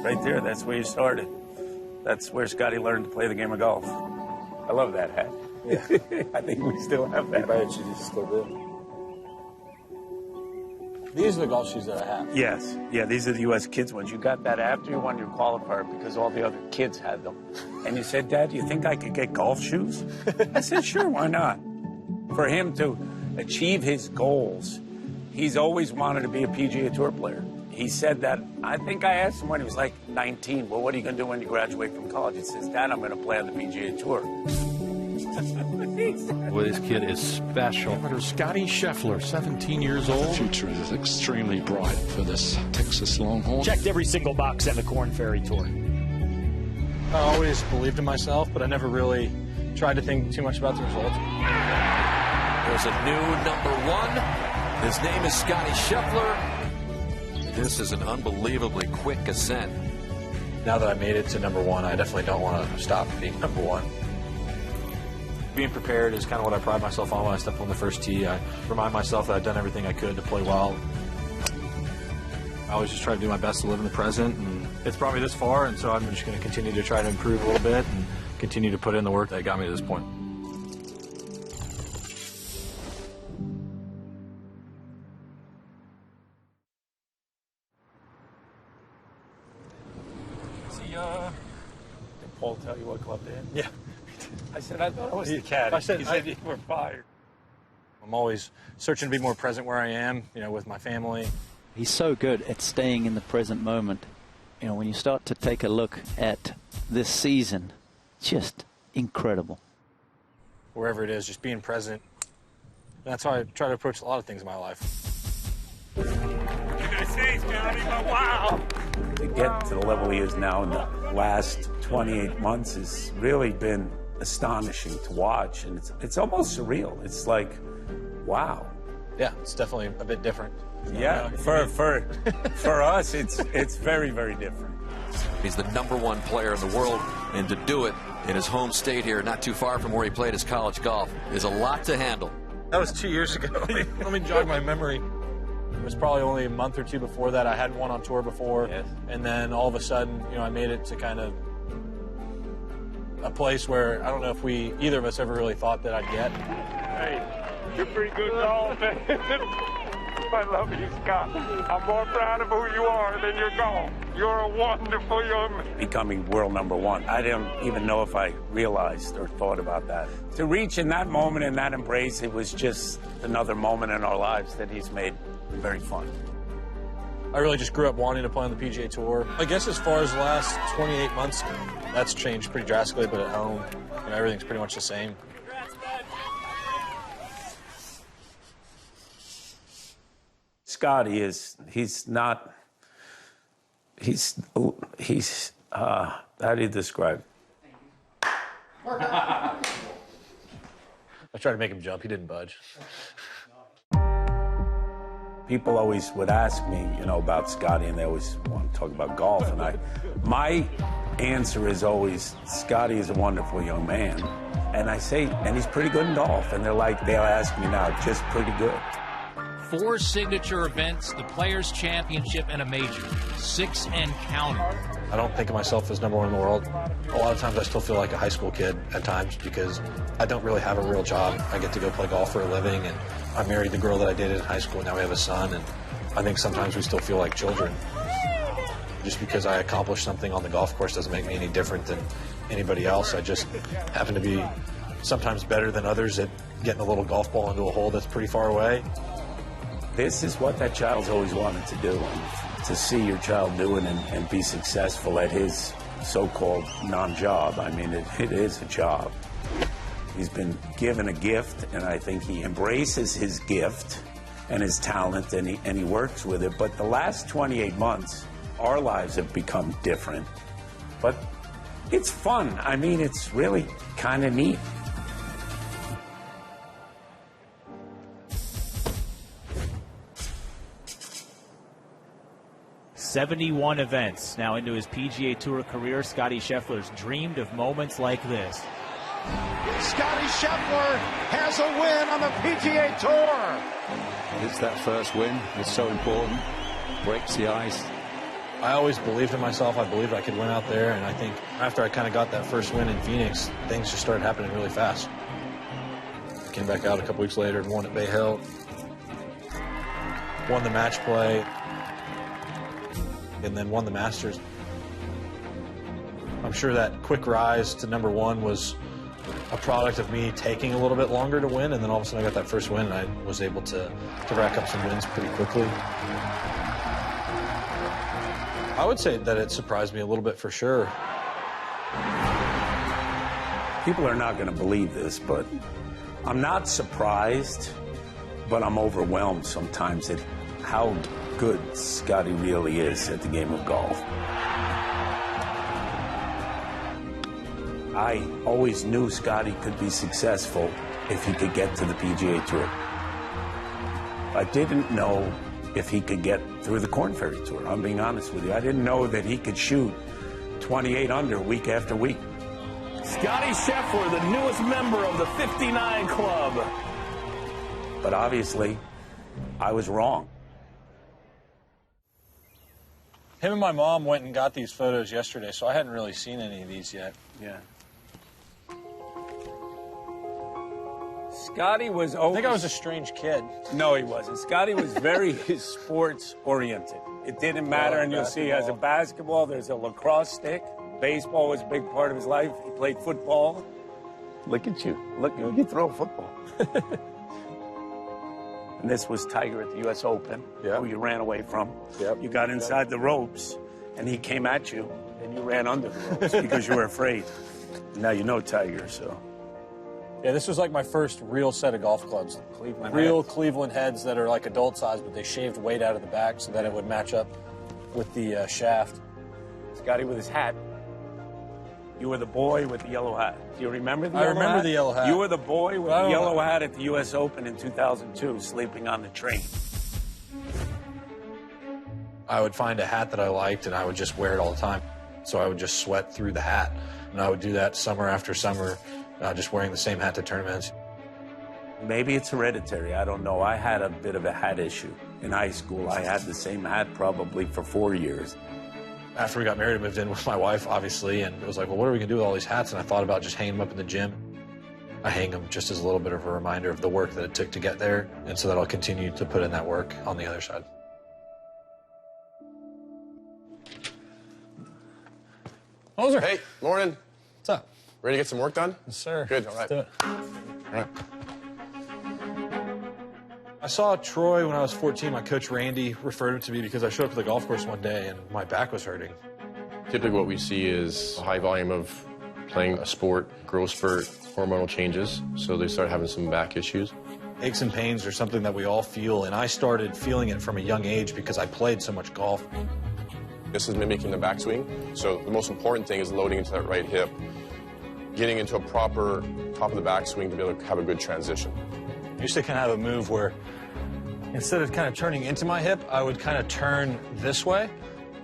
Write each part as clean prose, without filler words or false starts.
right there. That's where you started. That's where Scottie learned to play the game of golf. I love that hat. Yeah. I think we still have that. I bet you still do. These are the golf shoes that I have. Yes. Yeah, these are the U.S. kids ones. You got that after you won your qualifier because all the other kids had them. And you said, Dad, do you think I could get golf shoes? I said, sure, why not? For him to achieve his goals, he's always wanted to be a PGA Tour player. He said that, I think I asked him when he was like 19, well, what are you going to do when you graduate from college? He says, Dad, I'm going to play on the PGA Tour. Well, this kid is special. Scottie Scheffler, 17 years old. The future is extremely bright for this Texas Longhorn. Checked every single box on the Korn Ferry Tour. I always believed in myself, but I never really tried to think too much about the results. There's a new #1. His name is Scottie Scheffler. This is an unbelievably quick ascent. Now that I made it to #1, I definitely don't want to stop being #1. Being prepared is kind of what I pride myself on when I step on the first tee. I remind myself that I've done everything I could to play well. I always just try to do my best to live in the present, and it's brought me this far, and so I'm just going to continue to try to improve a little bit and continue to put in the work that got me to this point. Did Paul tell you what club they had? Yeah. I said, I thought I was the caddy. He said you were fired. I'm always searching to be more present where I am, with my family. He's so good at staying in the present moment. When you start to take a look at this season, just incredible. Wherever it is, just being present. That's how I try to approach a lot of things in my life. What can I say, Scottie? But wow! To get to the level he is now in the last 28 months has really been astonishing to watch, and it's almost surreal. It's like, wow. Yeah, it's definitely a bit different. Yeah, for us, it's very, very different. He's the #1 player in the world, and to do it in his home state here, not too far from where he played his college golf, is a lot to handle. That was 2 years ago. Let me jog my memory. It was probably only a month or two before that. I hadn't won on tour before, yes. And then all of a sudden, I made it to kind of a place where I don't know if either of us ever really thought that I'd get. Hey, you're pretty good golf. I love you, Scott. I'm more proud of who you are than your golf. You're a wonderful young man. Becoming world #1. I don't even know if I realized or thought about that. To reach in that moment, in that embrace, it was just another moment in our lives that he's made very fun. I really just grew up wanting to play on the PGA Tour. I guess as far as the last 28 months, that's changed pretty drastically, but at home, everything's pretty much the same. Scottie how do you describe? I tried to make him jump. He didn't budge. People always would ask me, about Scottie, and they always want to talk about golf. And my answer is always, Scottie is a wonderful young man. And I say, and he's pretty good in golf. And they'll ask me now, just pretty good. 4 signature events, the Players' Championship, and a major. 6 and counting. I don't think of myself as #1 in the world. A lot of times I still feel like a high school kid at times because I don't really have a real job. I get to go play golf for a living, and I married the girl that I dated in high school, and now we have a son, and I think sometimes we still feel like children. Just because I accomplished something on the golf course doesn't make me any different than anybody else. I just happen to be sometimes better than others at getting a little golf ball into a hole that's pretty far away. This is what that child's always wanted to do, and to see your child do it and be successful at his so-called non-job. I mean, it is a job. He's been given a gift, and I think he embraces his gift and his talent, and he works with it. But the last 28 months, our lives have become different. But it's fun. I mean, it's really kind of neat. 71 events now into his PGA Tour career. Scottie Scheffler's dreamed of moments like this. Scottie Scheffler has a win on the PGA Tour. It's that first win. It's so important. Breaks the ice. I always believed in myself. I believed I could win out there, and I think after I kind of got that first win in Phoenix, things just started happening really fast. I came back out a couple weeks later and won at Bay Hill. Won the match play, and then won the Masters. I'm sure that quick rise to #1 was a product of me taking a little bit longer to win, and then all of a sudden I got that first win, and I was able to rack up some wins pretty quickly. I would say that it surprised me a little bit for sure. People are not going to believe this, but I'm not surprised, but I'm overwhelmed sometimes at how good Scottie really is at the game of golf. I always knew Scottie could be successful if he could get to the PGA Tour. I didn't know if he could get through the Korn Ferry Tour. I'm being honest with you. I didn't know that he could shoot 28 under week after week. Scottie Scheffler, the newest member of the 59 Club. But obviously, I was wrong. Him and my mom went and got these photos yesterday, so I hadn't really seen any of these yet. Yeah. Scottie was always... I think I was a strange kid. No, he wasn't. Scottie was very sports-oriented. It didn't matter, and you'll see he has a basketball, there's a lacrosse stick. Baseball was a big part of his life. He played football. Look at you. Look, you can throw a football. And this was Tiger at the U.S. Open, who you ran away from. Yep. You got inside the ropes, and he came at you, and you ran under the ropes because you were afraid. Now you know Tiger, so... Yeah, this was like my first real set of golf clubs. Cleveland heads that are like adult size, but they shaved weight out of the back so that it would match up with the shaft. Scottie with his hat. You were the boy with the yellow hat. Do you remember the yellow hat? I remember the yellow hat. You were the boy with the yellow hat at the U.S. Open in 2002, sleeping on the train. I would find a hat that I liked, and I would just wear it all the time. So I would just sweat through the hat. And I would do that summer after summer, just wearing the same hat to tournaments. Maybe it's hereditary. I don't know. I had a bit of a hat issue. In high school, I had the same hat probably for 4 years. After we got married, I moved in with my wife, obviously, and it was like, well, what are we going to do with all these hats? And I thought about just hanging them up in the gym. I hang them just as a little bit of a reminder of the work that it took to get there, and so that I'll continue to put in that work on the other side. Hoser. Hey, morning. What's up? Ready to get some work done? Yes, sir. Good, all right. Let's do it. All right. I saw Troy when I was 14. My coach, Randy, referred him to me because I showed up to the golf course one day and my back was hurting. Typically what we see is a high volume of playing a sport, growth spurt, hormonal changes, so they start having some back issues. Aches and pains are something that we all feel, and I started feeling it from a young age because I played so much golf. This is mimicking the backswing, so the most important thing is loading into that right hip, getting into a proper top of the backswing to be able to have a good transition. I used to kind of have a move where instead of kind of turning into my hip, I would kind of turn this way.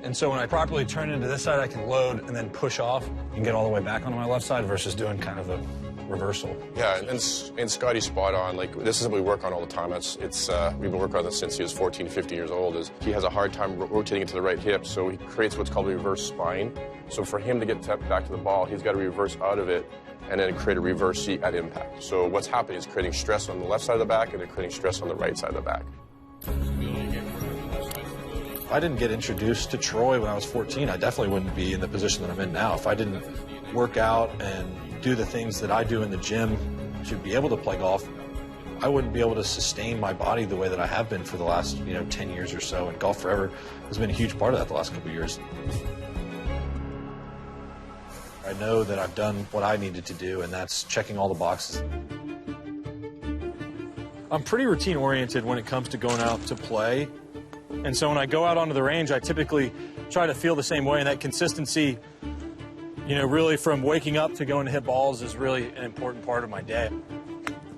And so when I properly turn into this side, I can load and then push off and get all the way back onto my left side versus doing kind of a reversal. Yeah, and Scottie's spot on. Like, this is what we work on all the time. We've been working on this since he was 14, 15 years old. Is he has a hard time rotating into the right hip, so he creates what's called a reverse spine. So for him to get back to the ball, he's got to reverse out of it and then create a reverse seat at impact. So what's happening is creating stress on the left side of the back and then creating stress on the right side of the back. If I didn't get introduced to Troy when I was 14, I definitely wouldn't be in the position that I'm in now. If I didn't work out and do the things that I do in the gym to be able to play golf, I wouldn't be able to sustain my body the way that I have been for the last 10 years or so. And GolfForever has been a huge part of that the last couple of years. I know that I've done what I needed to do, and that's checking all the boxes. I'm pretty routine oriented when it comes to going out to play. And so when I go out onto the range, I typically try to feel the same way, and that consistency, really from waking up to going to hit balls is really an important part of my day.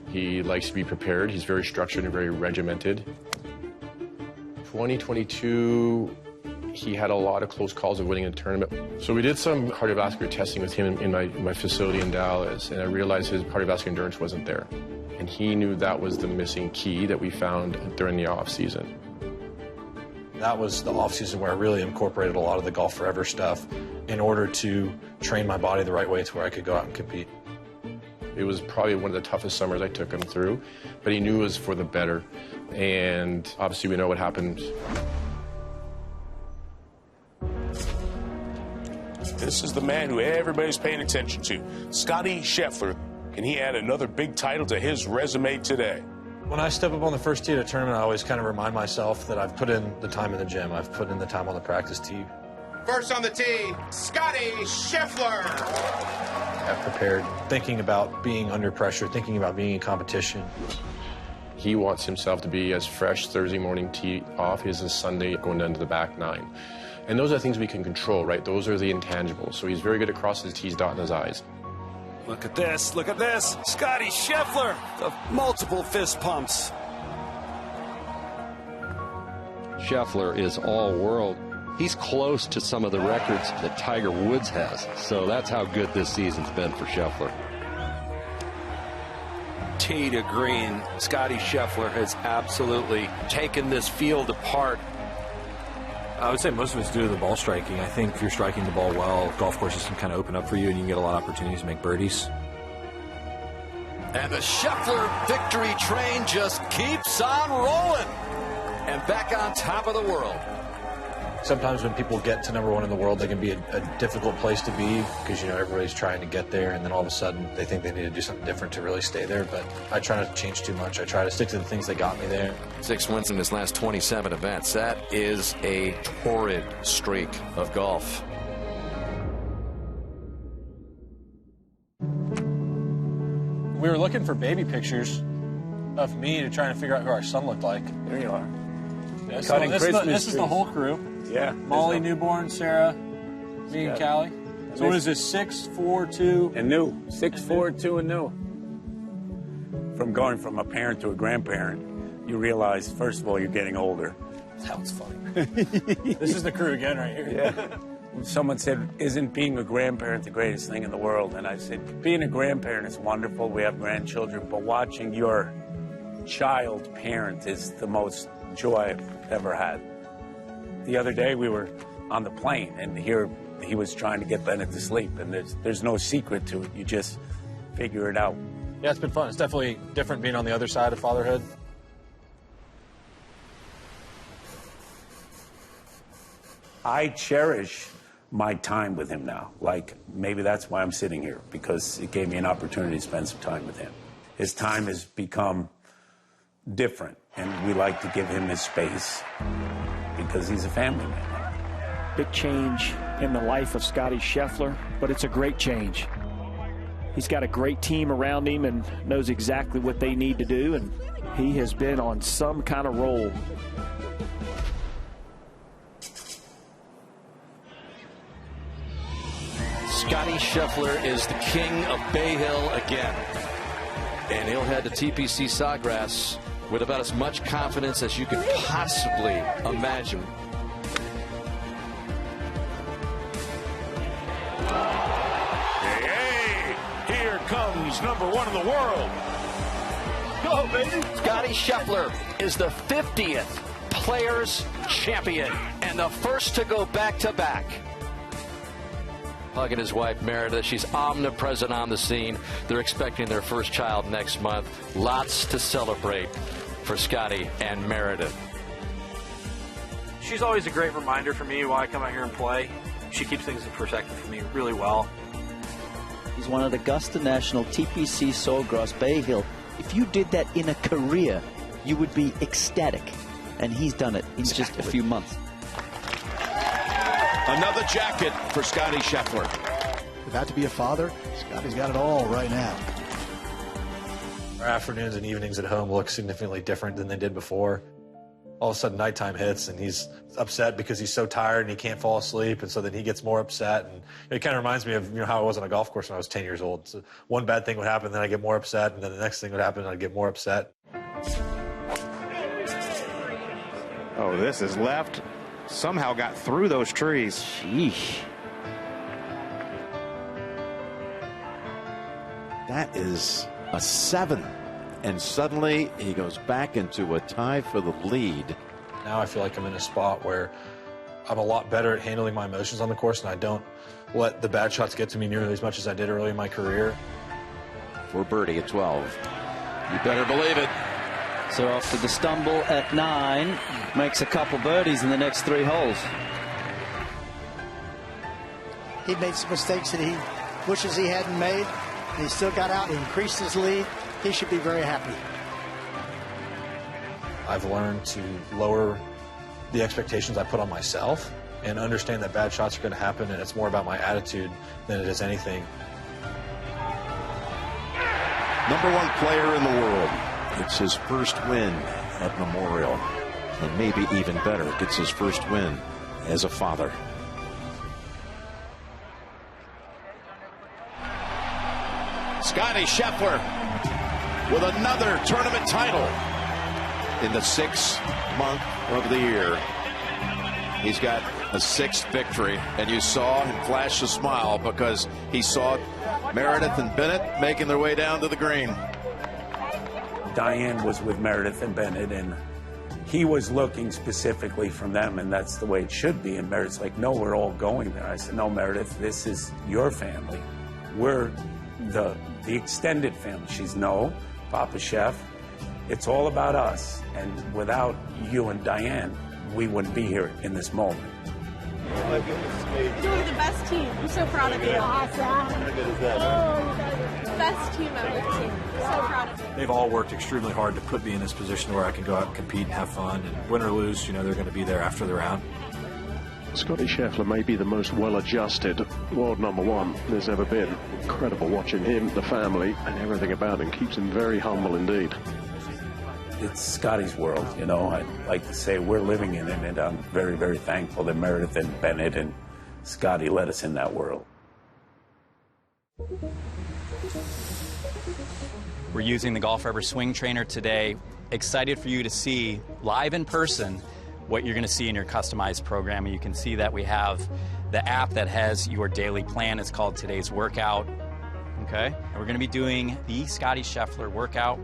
He likes to be prepared. He's very structured and very regimented. 2022, he had a lot of close calls of winning a tournament. So we did some cardiovascular testing with him in my facility in Dallas, and I realized his cardiovascular endurance wasn't there. And he knew that was the missing key that we found during the off season. That was the off-season where I really incorporated a lot of the GolfForever stuff in order to train my body the right way to where I could go out and compete. It was probably one of the toughest summers I took him through, but he knew it was for the better. And obviously we know what happened. This is the man who everybody's paying attention to, Scottie Scheffler. Can he add another big title to his resume today? When I step up on the first tee at a tournament, I always kind of remind myself that I've put in the time in the gym. I've put in the time on the practice tee. First on the tee, Scottie Scheffler. I've prepared, thinking about being under pressure, thinking about being in competition. He wants himself to be as fresh Thursday morning tee off as his Sunday going down to the back nine. And those are things we can control, right? Those are the intangibles. So he's very good at crossing his T's, dotting his I's. Look at this, look at this. Scottie Scheffler, the multiple fist pumps. Scheffler is all world. He's close to some of the records that Tiger Woods has. So that's how good this season's been for Scheffler. Tee to green, Scottie Scheffler has absolutely taken this field apart. I would say most of it's due to the ball striking. I think if you're striking the ball well, golf courses can kind of open up for you and you can get a lot of opportunities to make birdies. And the Scheffler victory train just keeps on rolling. And back on top of the world. Sometimes when people get to number one in the world, they can be a difficult place to be because, you know, everybody's trying to get there, and then all of a sudden they think they need to do something different to really stay there. But I try not to change too much. I try to stick to the things that got me there. 6 wins in his last 27 events. That is a torrid streak of golf. We were looking for baby pictures of me to try and figure out who our son looked like. There you are. Yeah, so this is the whole crew. Yeah. Molly, newborn, Sarah, me and Callie. So what is this, 6, 4, 2? And new. 6, 4, 2, and new. From going from a parent to a grandparent, you realize, first of all, you're getting older. That was funny. This is the crew again right here. Yeah. Someone said, isn't being a grandparent the greatest thing in the world? And I said, being a grandparent is wonderful. We have grandchildren. But watching your child parent is the most joy I've ever had. The other day we were on the plane, and here he was trying to get Bennett to sleep, and there's no secret to it. You just figure it out. Yeah, it's been fun. It's definitely different being on the other side of fatherhood. I cherish my time with him now. Like, maybe that's why I'm sitting here, because it gave me an opportunity to spend some time with him. His time has become different, and we like to give him his space because he's a family man. Big change in the life of Scottie Scheffler, but it's a great change. He's got a great team around him and knows exactly what they need to do, and he has been on some kind of roll. Scottie Scheffler is the king of Bay Hill again. And he'll head to TPC Sawgrass with about as much confidence as you could possibly imagine. Hey, here comes number one in the world. Go, baby. Scottie Scheffler is the 50th Players Champion and the first to go back-to-back. Hugging his wife, Meredith. She's omnipresent on the scene. They're expecting their first child next month. Lots to celebrate for Scottie and Meredith. She's always a great reminder for me why I come out here and play. She keeps things in perspective for me really well. He's won at Augusta National, TPC Sawgrass, Bay Hill. If you did that in a career, you would be ecstatic. And he's done it in just a few months. Another jacket for Scottie Scheffler. About to be a father, Scottie's got it all right now. Our afternoons and evenings at home look significantly different than they did before. All of a sudden nighttime hits and he's upset because he's so tired and he can't fall asleep, and so then he gets more upset. And it kind of reminds me of how I was on a golf course when I was 10 years old. So one bad thing would happen, then I get more upset, and then the next thing would happen and I'd get more upset. Oh, this is left. Somehow got through those trees. Sheesh. That is a 7. And suddenly he goes back into a tie for the lead. Now I feel like I'm in a spot where I'm a lot better at handling my emotions on the course, and I don't let the bad shots get to me nearly as much as I did early in my career. For birdie at 12. You better believe it. So after the stumble at 9, makes a couple birdies in the next 3 holes. He made some mistakes that he wishes he hadn't made. He still got out and increased his lead. He should be very happy. I've learned to lower the expectations I put on myself and understand that bad shots are going to happen, and it's more about my attitude than it is anything. #1 player in the world. It's his first win at Memorial. And maybe even better, gets his first win as a father. Scottie Scheffler with another tournament title in the 6th month of the year. He's got a 6th victory, and you saw him flash a smile because he saw Meredith and Bennett making their way down to the green. Diane was with Meredith and Bennett, and he was looking specifically from them, and that's the way it should be. And Meredith's like, no, we're all going there. I said, no, Meredith, this is your family. We're the extended family. She's, no, Papa Chef. It's all about us. And without you and Diane, we wouldn't be here in this moment. You're the best team. I'm so proud of you. Awesome. How good is that? Best team I've ever seen. So proud of you. They've all worked extremely hard to put me in this position where I can go out and compete and have fun. And win or lose, you know, they're going to be there after the round. Scottie Scheffler may be the most well-adjusted world #1 there's ever been. Incredible watching him, the family, and everything about him. Keeps him very humble indeed. It's Scottie's world, you know. I like to say we're living in it, and I'm very, very thankful that Meredith and Bennett and Scottie let us in that world. We're using the GolfForever Swing Trainer today. Excited for you to see live in person what you're going to see in your customized program. And you can see that we have the app that has your daily plan. It's called Today's Workout. Okay? And we're going to be doing the Scottie Scheffler workout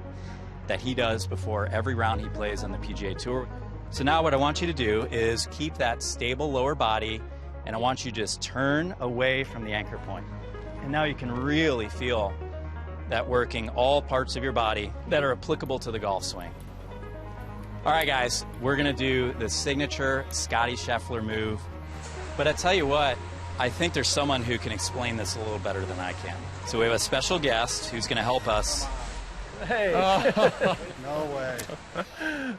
that he does before every round he plays on the PGA Tour. So now what I want you to do is keep that stable lower body, and I want you to just turn away from the anchor point. And now you can really feel that working all parts of your body that are applicable to the golf swing. All right, guys, we're gonna do the signature Scottie Scheffler move. But I tell you what, I think there's someone who can explain this a little better than I can. So we have a special guest who's gonna help us. Hey. No way.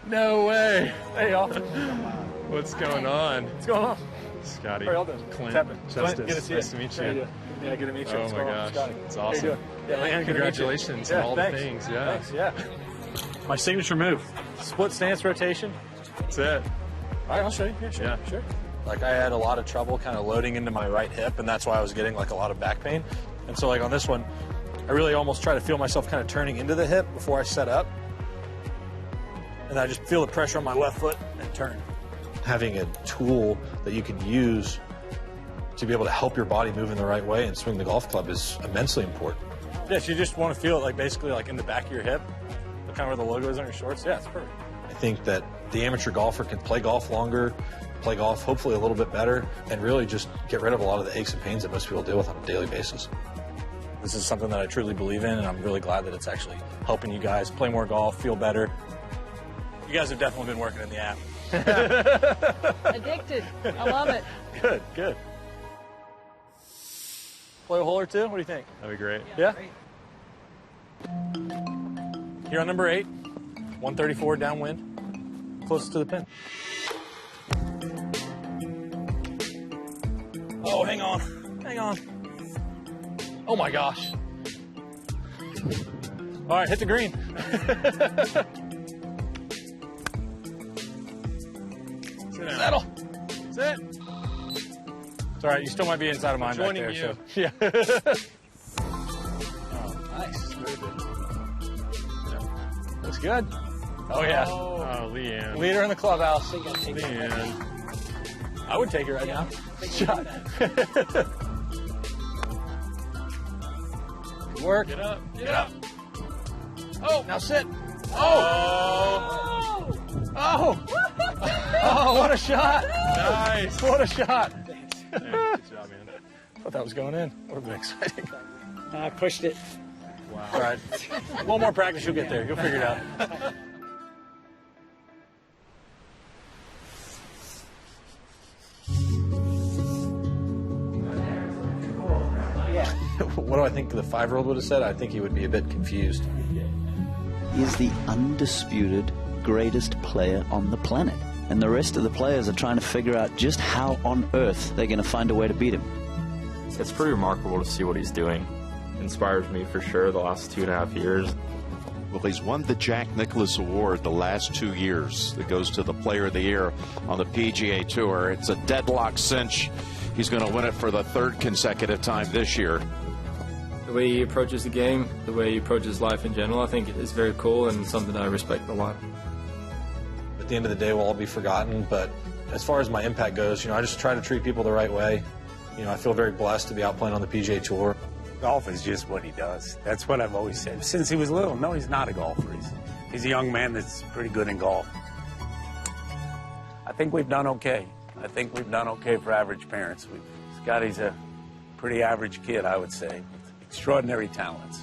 No way. Hey, y'all. What's going on? What's going on? Scottie. How y'all doing? Clint. What's happening? Justice. Good to see you. Nice to meet you. Yeah, good to meet you. Oh What's my going on? gosh. Scottie. It's How you awesome. doing? Yeah, man, congratulations on all the things. Yeah. Thanks. Yeah. My signature move. Split stance rotation. That's it. All right, I'll show you. Yeah, sure. Yeah. Sure. Like, I had a lot of trouble kind of loading into my right hip, and that's why I was getting like a lot of back pain. And so like on this one, I really almost try to feel myself kind of turning into the hip before I set up. And I just feel the pressure on my left foot and turn. Having a tool that you can use to be able to help your body move in the right way and swing the golf club is immensely important. Yes, you just want to feel it like basically like in the back of your hip, kind of where the logo is on your shorts. Yeah, it's perfect. I think that the amateur golfer can play golf longer, play golf hopefully a little bit better, and really just get rid of a lot of the aches and pains that most people deal with on a daily basis. This is something that I truly believe in, and I'm really glad that it's actually helping you guys play more golf, feel better. You guys have definitely been working in the app. Addicted. I love it. Good, good. Play a hole or two? What do you think? That'd be great. Yeah? Here on number 8, 134 downwind, closest to the pin. Oh, hang on. Hang on. Oh my gosh. All right, hit the green. Settle. Sit. It's all right. You still might be inside of mine back there. You. So. Yeah. Oh, nice. Very good. Yeah. Looks good. Oh, yeah. Oh, Leanne. Leader in the clubhouse. Leanne. I would take it right now. Shot. Good work. Get up. Get up. Oh, now sit. Oh. Oh. Oh, what a shot! Nice. What a shot! Good job, man. Thought that was going in. That would have been exciting. I pushed it. Wow. All right. One more practice, you'll get there. You'll figure it out. What do I think the 5-year-old would have said? I think he would be a bit confused. He is the undisputed greatest player on the planet. And the rest of the players are trying to figure out just how on earth they're going to find a way to beat him. It's pretty remarkable to see what he's doing. Inspires me for sure the last 2.5 years. Well, he's won the Jack Nicklaus Award the last 2 years. It goes to the Player of the Year on the PGA Tour. It's a deadlock cinch. He's going to win it for the 3rd consecutive time this year. The way he approaches the game, the way he approaches life in general, I think is very cool and something I respect a lot. At the end of the day, we'll all be forgotten, but as far as my impact goes, I just try to treat people the right way. I feel very blessed to be out playing on the PGA Tour. Golf is just what he does. That's what I've always said. Since he was little, no, he's not a golfer. He's a young man that's pretty good in golf. I think we've done okay. I think we've done okay for average parents. Scottie's a pretty average kid, I would say, with extraordinary talents.